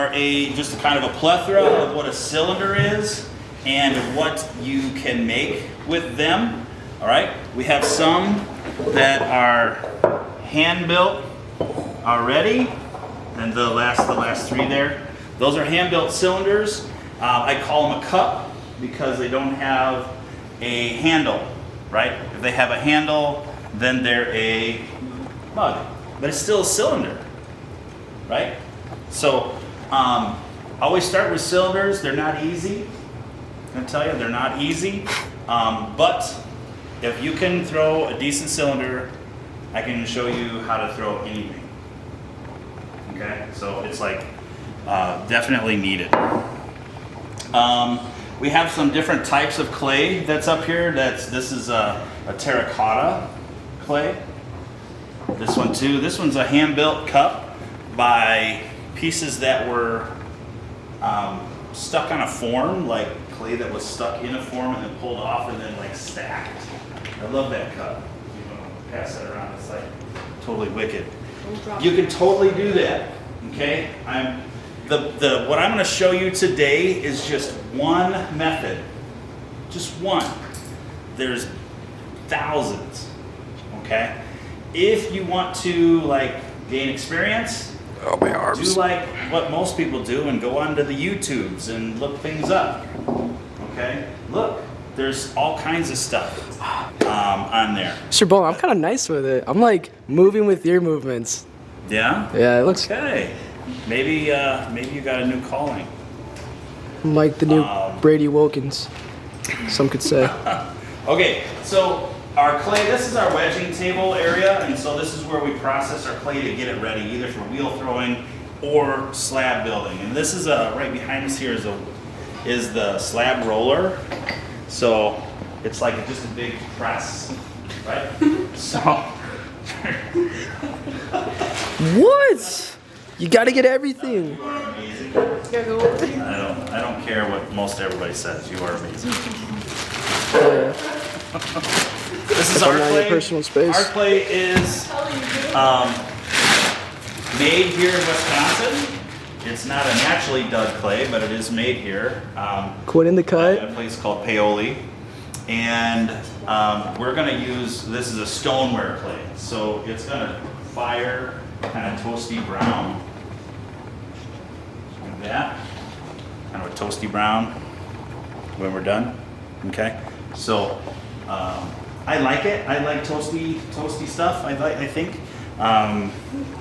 are just a kind of a plethora of what a cylinder is and what you can make with them. All right, we have some that are hand built already, and the last three there, those are hand built cylinders. I call them a cup because they don't have a handle, right? If they have a handle, then they're a mug, but it's still a cylinder, right? So always start with cylinders. They're not easy. I'm gonna tell you, they're not easy. But if you can throw a decent cylinder, I can show you how to throw anything. Okay, so it's like definitely needed. We have some different types of clay that's up here. This is a terracotta clay. This one too. This one's a hand-built cup by pieces that were stuck on a form, like clay that was stuck in a form and then pulled off and then like stacked. I love that cup. You know, pass that around. It's like totally wicked. You can totally do that. Okay. What I'm going to show you today is just one method. Just one. There's thousands. Okay. If you want to like gain experience, oh, my arms. do like what most people do and go onto the YouTubes and look things up. Okay. Look, there's all kinds of stuff on there. Mr. Bull, I'm kind of nice with it. I'm like moving with your movements. Yeah. Yeah, it looks. Okay. Maybe you got a new calling. I'm like the new Brady Wilkins, some could say. Okay, so our clay, this is our wedging table area, and so this is where we process our clay to get it ready, either for wheel throwing or slab building. And this is right behind us here is the slab roller. So it's like just a big press, right? So What? You got to get everything. you are amazing. I don't care what most everybody says. You are amazing. This is our Not clay. your personal space. Our clay is made here in Wisconsin. It's not a naturally dug clay, but it is made here. Quit in the At cut. a place called Paoli. And we're going to use, this is a stoneware clay. So it's going to fire kind of toasty brown. Like that. Kind of a toasty brown when we're done. Okay. So I like it. I like toasty stuff. I think.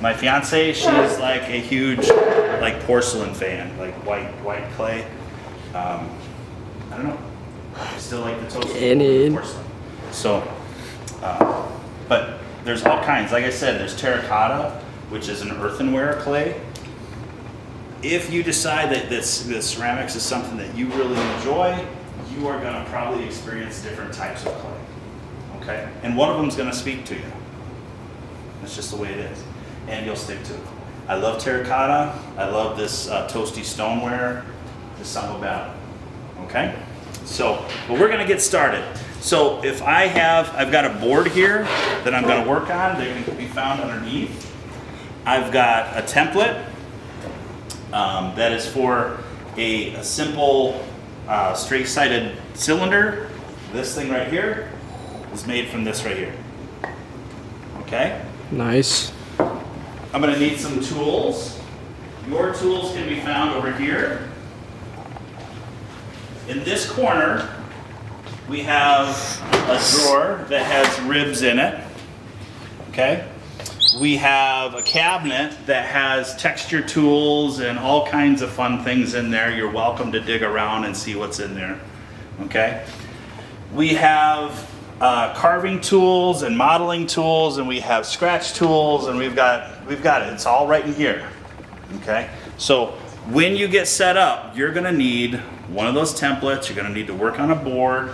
My fiance, she's like a huge like porcelain fan, like white clay. I don't know. I still like the toasty porcelain. So, but there's all kinds. Like I said, there's terracotta, which is an earthenware clay. If you decide that this ceramics is something that you really enjoy, you are going to probably experience different types of clay. Okay? And one of them is going to speak to you. That's just the way it is. And you'll stick to it. I love terracotta. I love this toasty stoneware. There's something about it. Okay? So, but we're going to get started. So if I've got a board here that I'm going to work on. They can be found underneath. I've got a template that is for a simple straight-sided cylinder. This thing right here is made from this right here. Okay? Nice. I'm going to need some tools. Your tools can be found over here. In this corner, we have a drawer that has ribs in it. Okay? We have a cabinet that has texture tools and all kinds of fun things in there. You're welcome to dig around and see what's in there. Okay? We have carving tools and modeling tools, and we have scratch tools, and we've got it. It's all right in here. Okay? So when you get set up, you're going to need one of those templates. You're going to need to work on a board.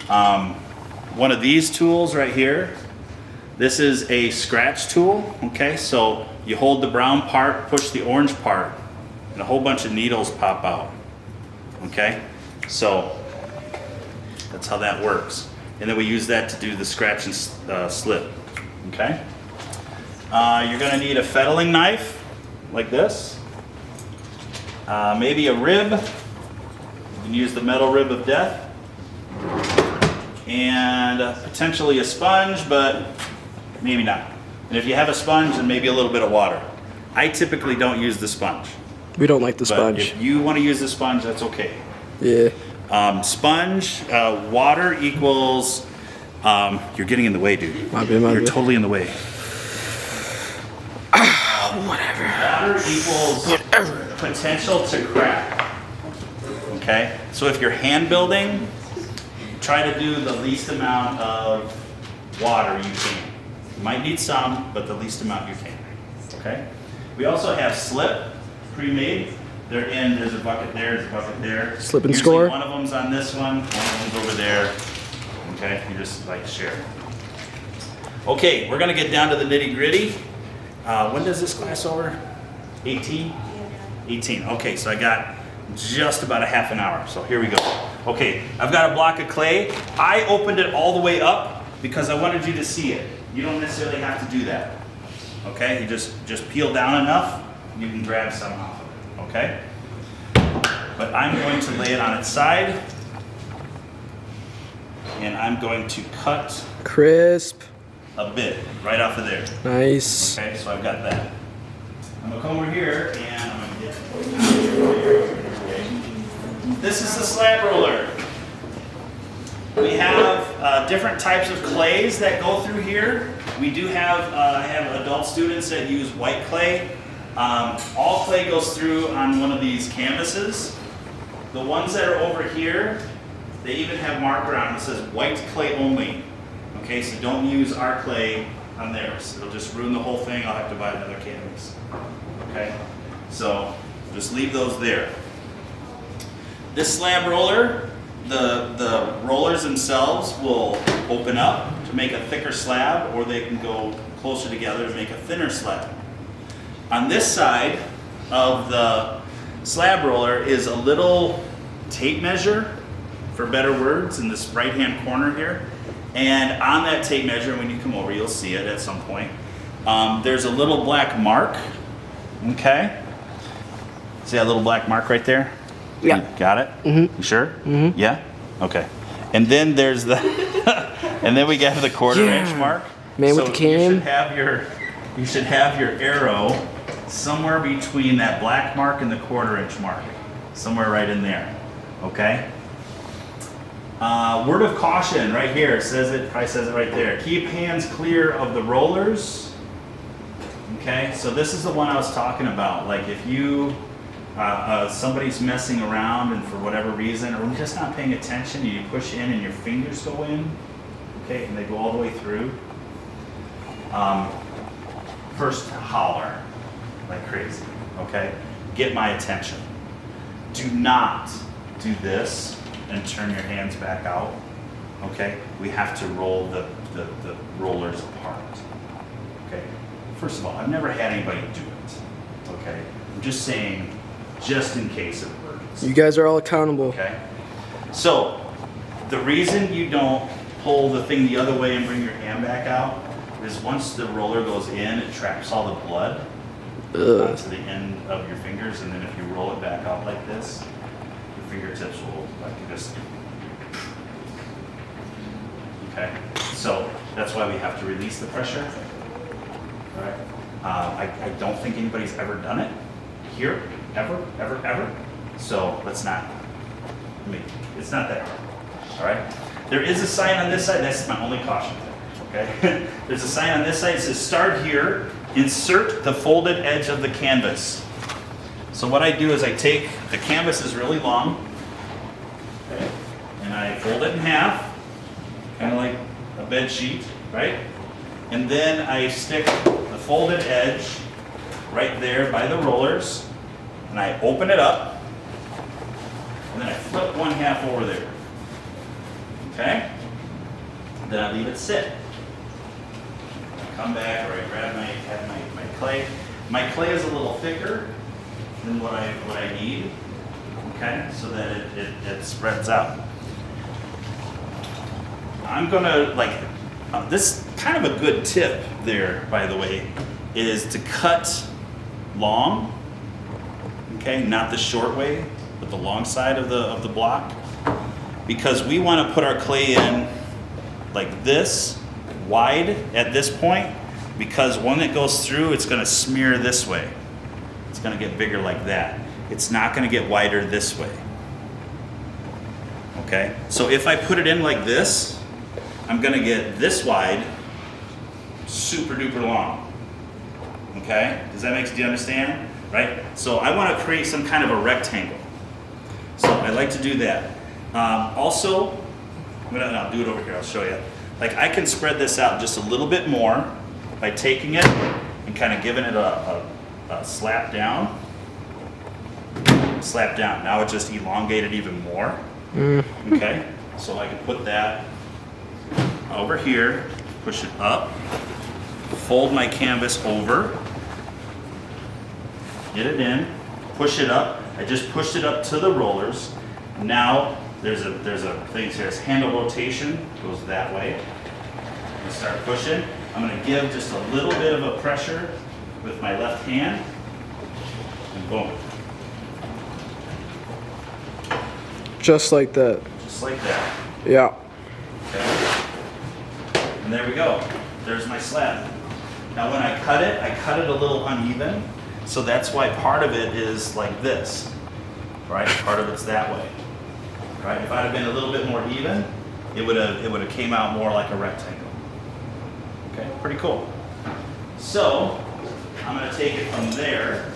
One of these tools right here. This is a scratch tool. Okay, so you hold the brown part, push the orange part, and a whole bunch of needles pop out. Okay, so that's how that works. And then we use that to do the scratch and slip. Okay, you're going to need a fettling knife like this. maybe a rib. You can use the metal rib of death. And potentially a sponge, but maybe not. And if you have a sponge, then maybe a little bit of water. I typically don't use the sponge. We don't like the But sponge. if you want to use the sponge, that's okay. Yeah. Sponge, water equals, you're getting in the way, dude. My You're bad. totally in the way. Whatever. Water equals potential to crack. Okay? So if you're hand building, try to do the least amount of water you can. You might need some, but the least amount you can. Okay? We also have slip pre-made. They're in, there's a bucket there, there's a bucket there. Slip and Usually score? one of them's on this one of them's over there. Okay, you just like share. Okay, we're gonna get down to the nitty gritty. When does this class over? 18? 18, okay, so I got just about a half an hour, so here we go. Okay, I've got a block of clay. I opened it all the way up because I wanted you to see it. You don't necessarily have to do that. Okay, you just peel down enough, you can grab some off of it, okay? But I'm going to lay it on its side, and I'm going to cut Crisp. a bit right off of there. Nice. Okay, so I've got that. I'm gonna come over here and I'm gonna get this is the slab roller. We have different types of clays that go through here. We do have, I have adult students that use white clay. All clay goes through on one of these canvases. The ones that are over here, they even have marker on it that says white clay only. Okay, so don't use our clay on theirs. It'll just ruin the whole thing. I'll have to buy another canvas. Okay, so just leave those there. This slab roller, the rollers themselves will open up to make a thicker slab, or they can go closer together to make a thinner slab. On this side of the slab roller is a little tape measure, for better words, in this right-hand corner here. And on that tape measure, when you come over, you'll see it at some point. There's a little black mark, okay? See that little black mark right there? Yeah. You got it? Mm-hmm. You sure? Mm-hmm. Yeah? Okay. And then there's the, and then we got the quarter-inch mark. Man So with the cam. you should have your arrow somewhere between that black mark and the quarter-inch mark. Somewhere right in there, okay? Word of caution right here, probably says it right there. Keep hands clear of the rollers. Okay, so this is the one I was talking about. Like if you, somebody's messing around and for whatever reason, or just not paying attention, and you push in and your fingers go in, okay, and they go all the way through. First holler like crazy, okay? Get my attention. Do not do this and turn your hands back out, okay? We have to roll the rollers apart, okay? First of all, I've never had anybody do it, okay? I'm just saying, just in case of emergency. You guys are all accountable. Okay? So, the reason you don't pull the thing the other way and bring your hand back out is once the roller goes in, it traps all the blood onto the end of your fingers, and then if you roll it back out like this, your fingertips will like this. Okay? So, that's why we have to release the pressure. All right? I don't think anybody's ever done it here, ever. So let's not. It's not that hard. All right. There is a sign on this side. That's my only caution. Okay. There's a sign on this side. It says "Start here. Insert the folded edge of the canvas." So what I do is I take the canvas is really long, okay, and I fold it in half, kind of like a bed sheet, right? And then I stick the folded edge right there by the rollers, and I open it up, and then I flip one half over there. Okay? Then I leave it sit. I come back, or I grab my clay. My clay is a little thicker than what I need. Okay? So that it spreads out. I'm gonna this kind of a good tip there, by the way, is to cut long. okay? Not the short way, but the long side of the block. Because we want to put our clay in like this, wide at this point, because when it goes through, it's going to smear this way. It's going to get bigger like that. It's not going to get wider this way. Okay? So if I put it in like this, I'm going to get this wide, super duper long. Okay? Do you understand? Right? So I want to create some kind of a rectangle. So I like to do that. Also, I'll do it over here, I'll show you. Like I can spread this out just a little bit more by taking it and kind of giving it a slap down. Slap down. Now it just elongated even more. Okay? So I can put that over here, push it up, fold my canvas over, get it in, push it up. I just pushed it up to the rollers. Now there's a thing here. It's handle rotation, goes that way. I start pushing. I'm going to give just a little bit of a pressure with my left hand, and boom. Just like that. Just like that. Yeah. Okay. And there we go. There's my slab. Now when I cut it a little uneven, so that's why part of it is like this, right? Part of it's that way, right? If I'd have been a little bit more even, it would have came out more like a rectangle. Okay, pretty cool. So I'm going to take it from there,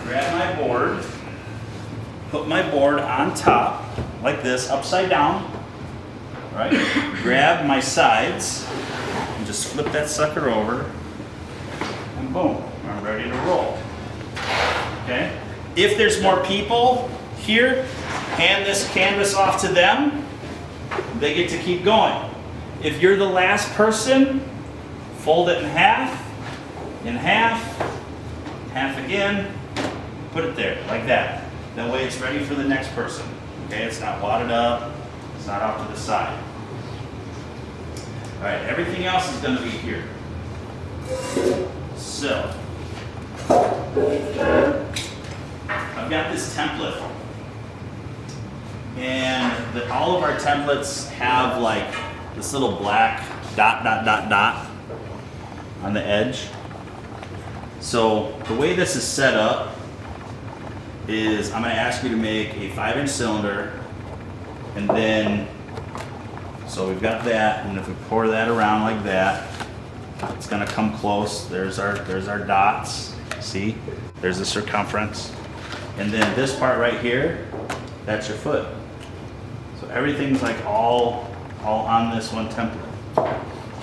grab my board, put my board on top like this, upside down, right? Grab my sides and just flip that sucker over, and boom, I'm ready to roll. Okay? If there's more people here, hand this canvas off to them, they get to keep going. If you're the last person, fold it in half, half again, put it there, like that. That way it's ready for the next person. Okay, it's not wadded up, it's not off to the side. All right, everything else is going to be here. So, I've got this template. And all of our templates have like this little black dot on the edge. So the way this is set up is I'm going to ask you to make a 5-inch cylinder, and then, so we've got that, and if we pour that around like that, it's going to come close. There's our dots, see? There's the circumference. And then this part right here, that's your foot. So everything's like all on this one template. All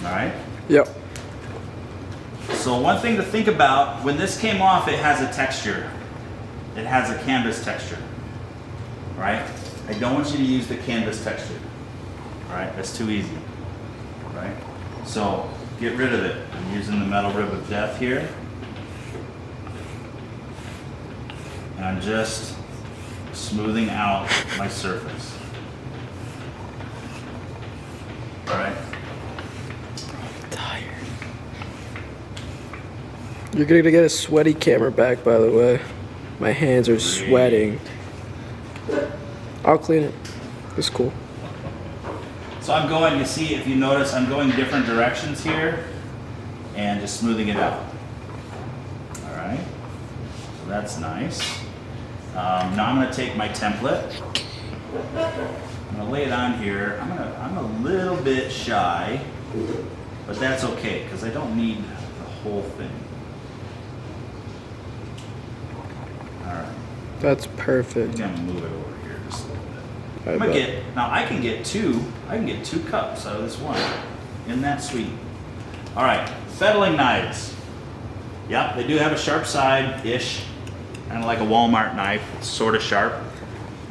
right? Yep. So one thing to think about, when this came off, it has a texture. It has a canvas texture, right? I don't want you to use the canvas texture, right? That's too easy, right? So get rid of it. I'm using the metal rib of death here. And I'm just smoothing out my surface. All right? Tired. You're gonna get a sweaty camera back, by the way. My hands are sweating. I'll clean it. It's cool. So I'm going, you see, if you notice, I'm going different directions here and just smoothing it out. All right, so that's nice. Now I'm gonna take my template. I'm gonna lay it on here. I'm a little bit shy, but that's okay, because I don't need the whole thing. All right. That's I'm perfect. gonna move it over here just a little bit. I I'm gonna bet. get, now I can get two cups out of this one. Isn't that sweet? All right, fettling knives. Yep, they do have a sharp side-ish, kind of like a Walmart knife, it's sort of sharp,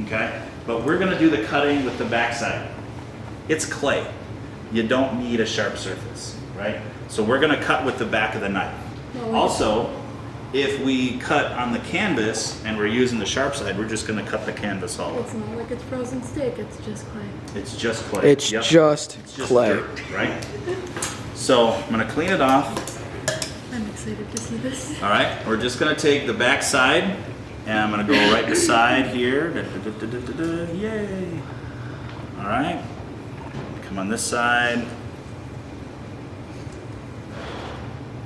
okay? But we're gonna do the cutting with the backside. It's clay. You don't need a sharp surface, right? So we're gonna cut with the back of the knife. Also, if we cut on the canvas and we're using the sharp side, we're just gonna cut the canvas all It's over. not like it's frozen steak, it's just clay. It's just clay. It's Yep. just It's just clay. dirt, right? So I'm gonna clean it off. I'm excited to see this. All right, we're just gonna take the back side, and I'm gonna go right beside here. Yay! All right, come on this side.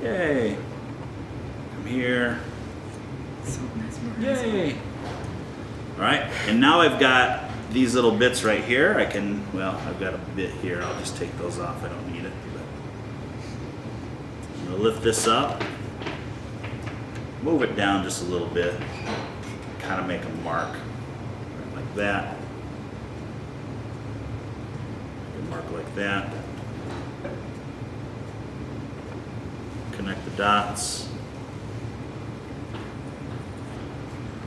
Yay! Come here. So mesmerizing. Yay! All right, and now I've got these little bits right here. Well, I've got a bit here. I'll just take those off. I don't need it. But I'm gonna lift this up, move it down just a little bit, kind of make a mark right like that. A mark like that. Connect the dots.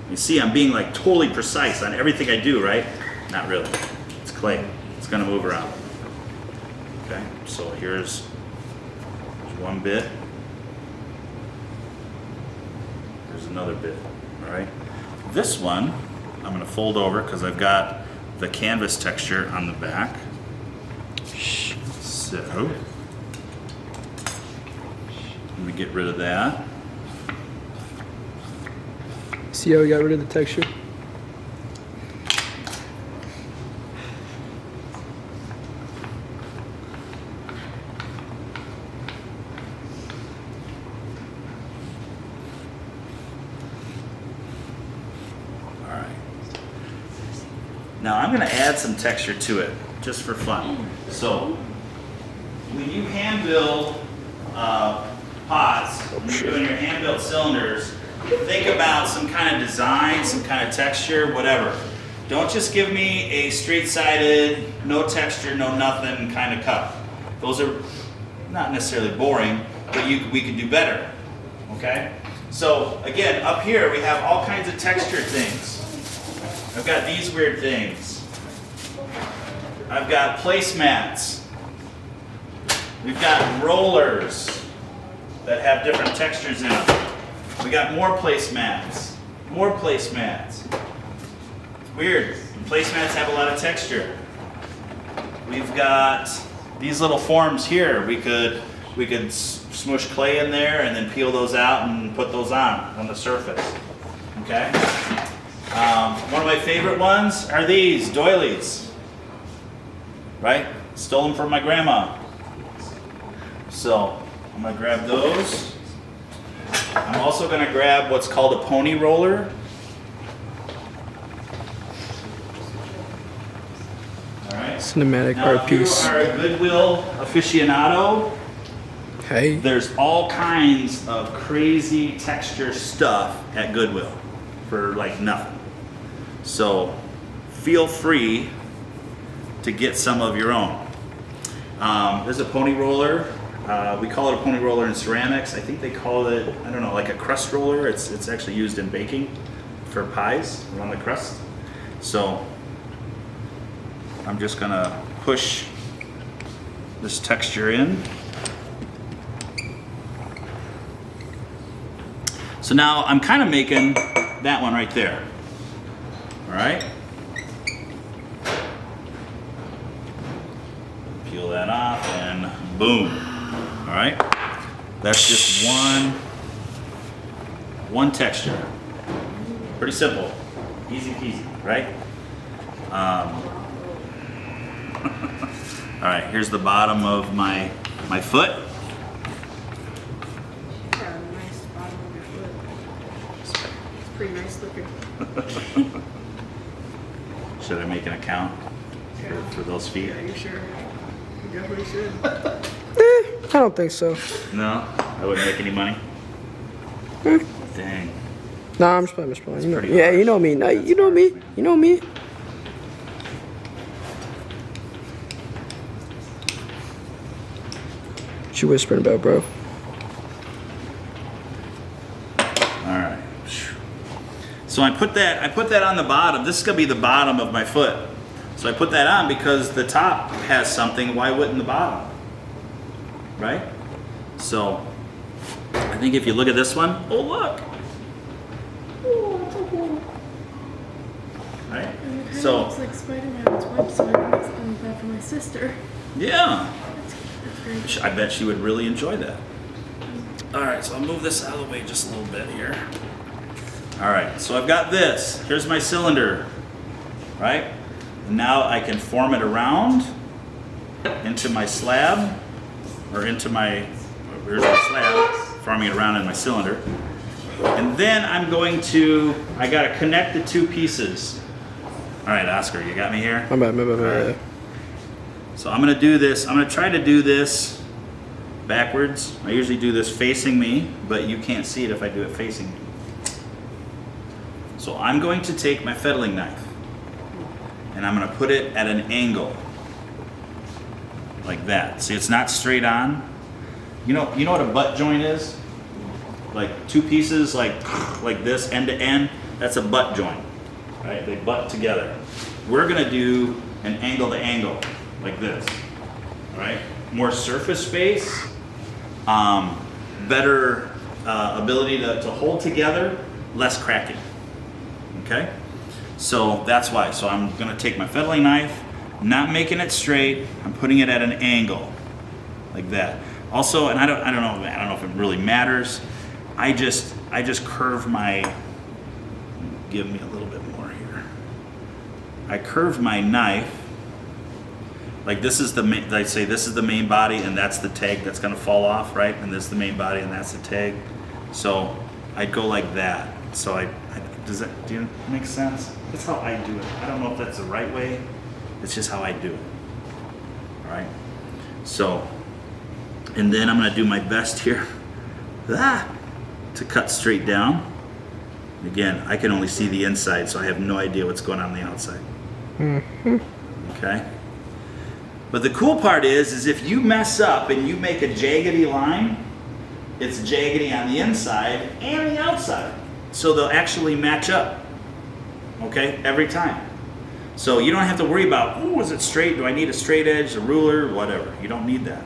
You see, I'm being like totally precise on everything I do, right? Not really. It's clay. It's gonna move around. Okay, so here's one bit. There's another bit, all right? This one, I'm gonna fold over because I've got the canvas texture on the back. So, let me get rid of that. See how we got rid of the texture? All right. Now I'm going to add some texture to it, just for fun. So when you hand build pots, when you're doing your hand built cylinders, think about some kind of design, some kind of texture, whatever. Don't just give me a straight-sided, no texture, no nothing kind of cup. Those are not necessarily boring, but we could do better, okay? So again, up here we have all kinds of texture things. I've got these weird things. I've got placemats. We've got rollers that have different textures in them. We got more placemats. More placemats. It's weird. Placemats have a lot of texture. We've got these little forms here. We could smush clay in there and then peel those out and put those on the surface. Okay? One of my favorite ones are these doilies. Right? Stole them from my grandma. So I'm gonna grab those. I'm also gonna grab what's called a pony roller. All right. Cinematic Now, art if you piece. are a Goodwill aficionado, Hey. there's all kinds of crazy texture stuff at Goodwill for like nothing. So feel free to get some of your own. There's a pony roller. We call it a pony roller in ceramics. I think they call it, I don't know, like a crust roller. It's actually used in baking for pies around the crust. So I'm just gonna push this texture in. So now I'm kind of making that one right there. All right. Peel that off and boom. All right. That's just one texture. Pretty simple. Easy peasy, right? All right, here's the bottom of my foot. Yeah, nice bottom of your foot. It's pretty nice looking. Should I make an account for those feet? Yeah, you sure? You definitely should. I don't think so. No, I wouldn't make any money. Dang. Nah, I'm just playing. You know, pretty yeah, harsh. you know me. Nah, That's you know me. harsh, man. You know me. What you whispering about, bro? All right. So I put that on the bottom. This is gonna be the bottom of my foot. So I put that on because the top has something. Why wouldn't the bottom? Right? So I think if you look at this one, oh look. Right? And it kind So of looks like Spider-Man's web, so I got that for my sister. yeah, That's great. I bet she would really enjoy that. All right, so I'll move this out of the way just a little bit here. All right, so I've got this. Here's my cylinder, right? And now I can form it around into my slab, or into my, here's my slab, forming it around in my cylinder. And then I'm going to, I gotta connect the two pieces. All right, Oscar, you got me here? My bad. Right. So I'm gonna do this, I'm gonna try to do this backwards. I usually do this facing me, but you can't see it if I do it facing me. So I'm going to take my fettling knife and I'm gonna put it at an angle. Like that. See, it's not straight on. You know what a butt joint is? Like two pieces like this, end to end, that's a butt joint. Right? They butt together. We're gonna do an angle to angle, like this. Right? More surface space, better ability to hold together, less cracking. Okay? So that's why. So I'm gonna take my fettling knife, not making it straight, I'm putting it at an angle, like that. Also, and I don't know if it really matters. I just curve my, give me a little bit more here. I curve my knife, like this is the main, I say this is the main body and that's the tag that's gonna fall off, right? And this is the main body and that's the tag. So I'd go like that. So do it make sense? That's how I do it. I don't know if that's the right way. It's just how I do it. All right. So, and then I'm gonna do my best here to cut straight down. Again, I can only see the inside, so I have no idea what's going on the outside. Okay. But the cool part is if you mess up and you make a jaggedy line, it's jaggedy on the inside and the outside. So they'll actually match up, okay, every time. So you don't have to worry about, oh, is it straight? Do I need a straight edge, a ruler, whatever. You don't need that.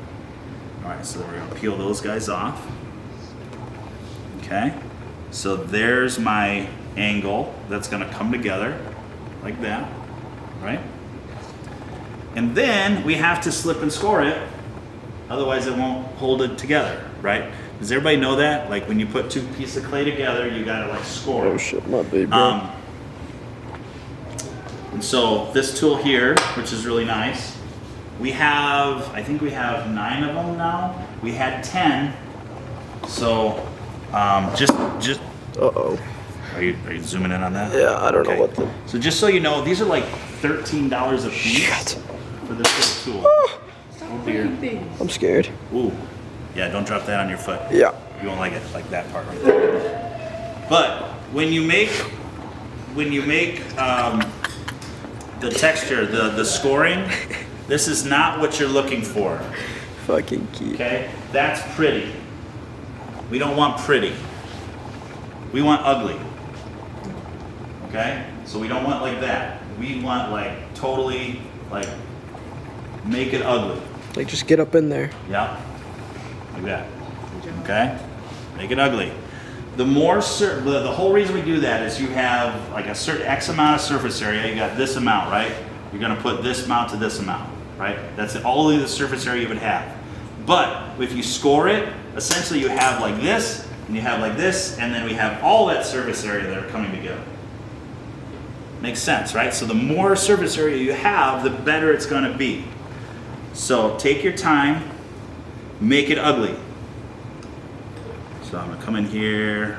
All right, so we're gonna peel those guys off. Okay, so there's my angle that's gonna come together like that, right? And then we have to slip and score it, otherwise it won't hold it together, right? Does everybody know that? Like when you put two pieces of clay together, you gotta like score. Oh shit, my baby, bro. And so this tool here, which is really nice, I think we have 9 of them now. We had 10. So just. Uh-oh. Are you zooming in on that? Yeah, I don't know what the. So just so you know, these are like $13 a piece Shit. for this little tool. Oh dear. I'm scared. Ooh. Yeah, don't drop that on your foot. Yeah. You won't like it, like that part right there. But when you make the texture, the scoring, this is not what you're looking for. Fucking key. Okay? That's pretty. We don't want pretty. We want ugly. Okay? So we don't want like that. We want like totally like make it ugly. Like just get up in there. Yeah. Like that. Okay? Make it ugly. The more the whole reason we do that is you have like a certain X amount of surface area. You got this amount, right? You're gonna put this amount to this amount, right? That's only the surface area you would have. But if you score it, essentially you have like this, and you have like this, and then we have all that surface area that are coming together. Makes sense, right? So the more surface area you have, the better it's gonna be. So take your time, make it ugly. So I'm gonna come in here.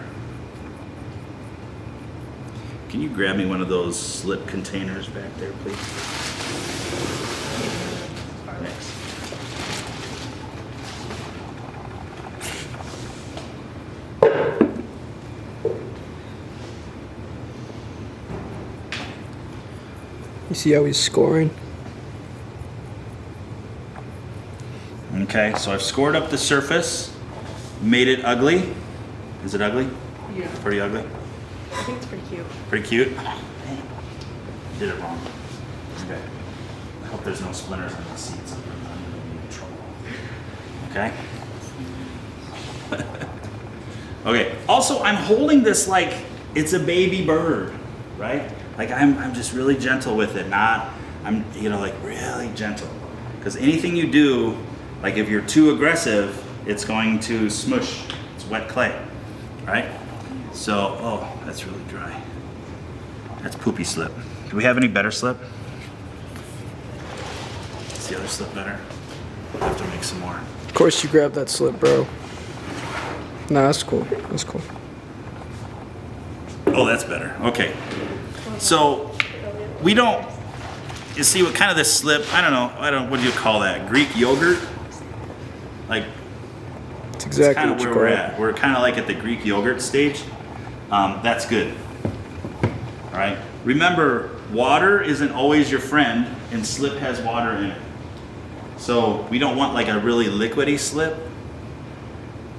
Can you grab me one of those slip containers back there, please? Thanks. You see how he's scoring? Okay, so I've scored up the surface, made it ugly. Is it ugly? Yeah. Pretty ugly? I think it's pretty cute. Pretty cute? Did it wrong. Okay. I hope there's no splinters in the seats. I'm gonna be in trouble. Okay? Okay. Also, I'm holding this like it's a baby bird, right? Like I'm just really gentle with it. I'm like really gentle. Because anything you do, like if you're too aggressive, it's going to smush. It's wet clay, right? So, oh, that's really dry. That's poopy slip. Do we have any better slip? Is the other slip better? We'll have to make some more. Of course you grabbed that slip, bro. Nah, that's cool. That's cool. Oh, that's better. Okay. So we don't. You see what kind of this slip? I don't know. What do you call that? Greek yogurt? Like It's exactly kind of what where you we're call it. at. We're kind of like at the Greek yogurt stage. That's good. All right. Remember, water isn't always your friend, and slip has water in it. So we don't want like a really liquidy slip.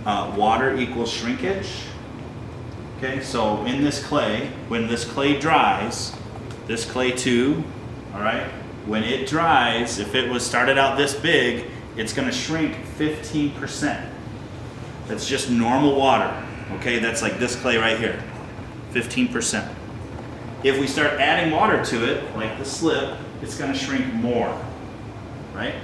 Water equals shrinkage. Okay, so in this clay, when this clay dries, this clay too, all right, when it dries, if it was started out this big, it's going to shrink 15%. That's just normal water. Okay, that's like this clay right here, 15%. If we start adding water to it, like the slip, it's going to shrink more, right?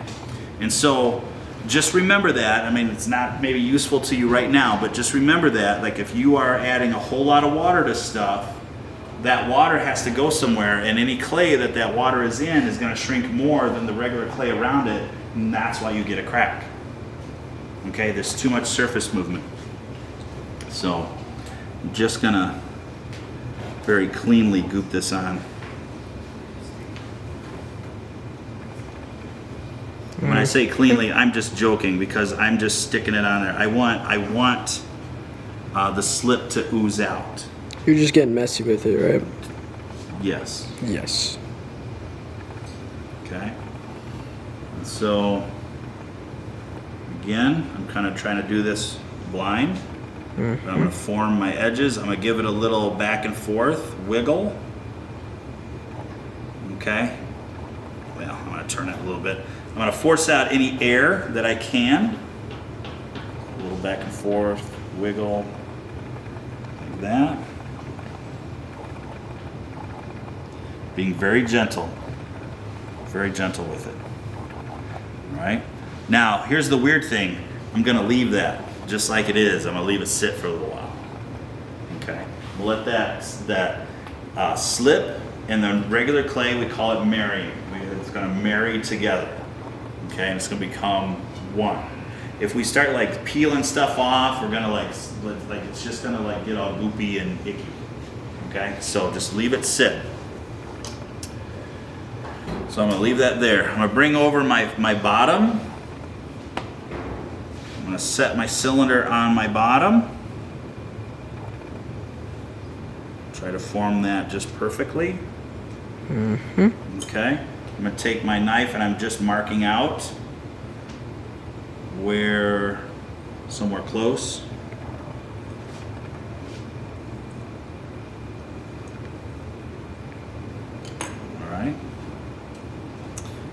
And so just remember that. I mean, it's not maybe useful to you right now, but just remember that. Like if you are adding a whole lot of water to stuff, that water has to go somewhere, and any clay that water is in is going to shrink more than the regular clay around it, and that's why you get a crack. Okay, there's too much surface movement. So I'm just going to very cleanly goop this on. When I say cleanly, I'm just joking because I'm just sticking it on there. I want the slip to ooze out. You're just getting messy with it, right? Yes. Yes. Okay. And so, again, I'm kind of trying to do this blind. But I'm going to form my edges. I'm going to give it a little back and forth wiggle. Okay. Well, I'm going to turn it a little bit. I'm going to force out any air that I can. A little back and forth, wiggle, like that. Being very gentle with it. All right? Now, here's the weird thing. I'm going to leave that just like it is. I'm going to leave it sit for a little while. Okay? We'll let that slip and the regular clay, we call it marrying. It's going to marry together. Okay, and it's going to become one. If we start like peeling stuff off, we're going to like it's just going to like get all goopy and icky. Okay, so just leave it sit. So I'm going to leave that there. I'm going to bring over my bottom. I'm going to set my cylinder on my bottom. Try to form that just perfectly. Okay. I'm going to take my knife and I'm just marking out where, somewhere close. All right.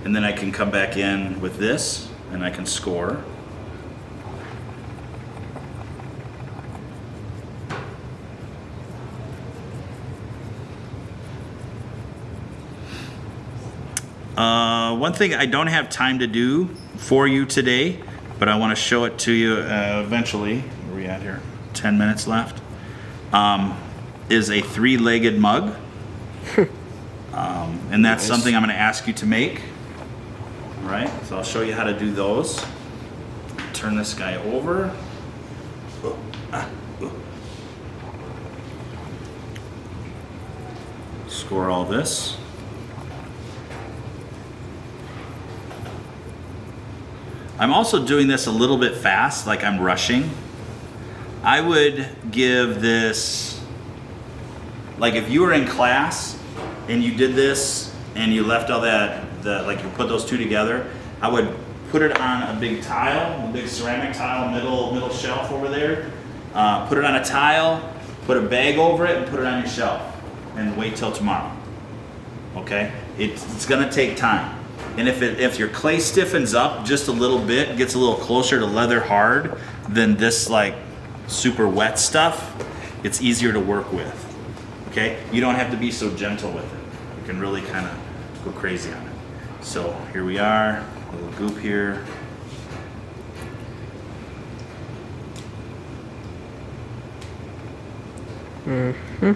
And then I can come back in with this and I can score. One thing I don't have time to do for you today, but I want to show it to you eventually. Where are we at here? 10 minutes left. Is a 3-legged mug. And that's something I'm going to ask you to make. All right, so I'll show you how to do those. Turn this guy over. Score all this. I'm also doing this a little bit fast, like I'm rushing. I would give this, like if you were in class and you did this and you left all that, like you put those two together, I would put it on a big tile, a big ceramic tile, middle shelf over there. Put it on a tile, put a bag over it, and put it on your shelf, and wait till tomorrow. Okay? It's gonna take time. And if your clay stiffens up just a little bit, gets a little closer to leather hard than this like super wet stuff, it's easier to work with. Okay? You don't have to be so gentle with it. You can really kind of go crazy on it. So here we are, a little goop here. Mm-hmm.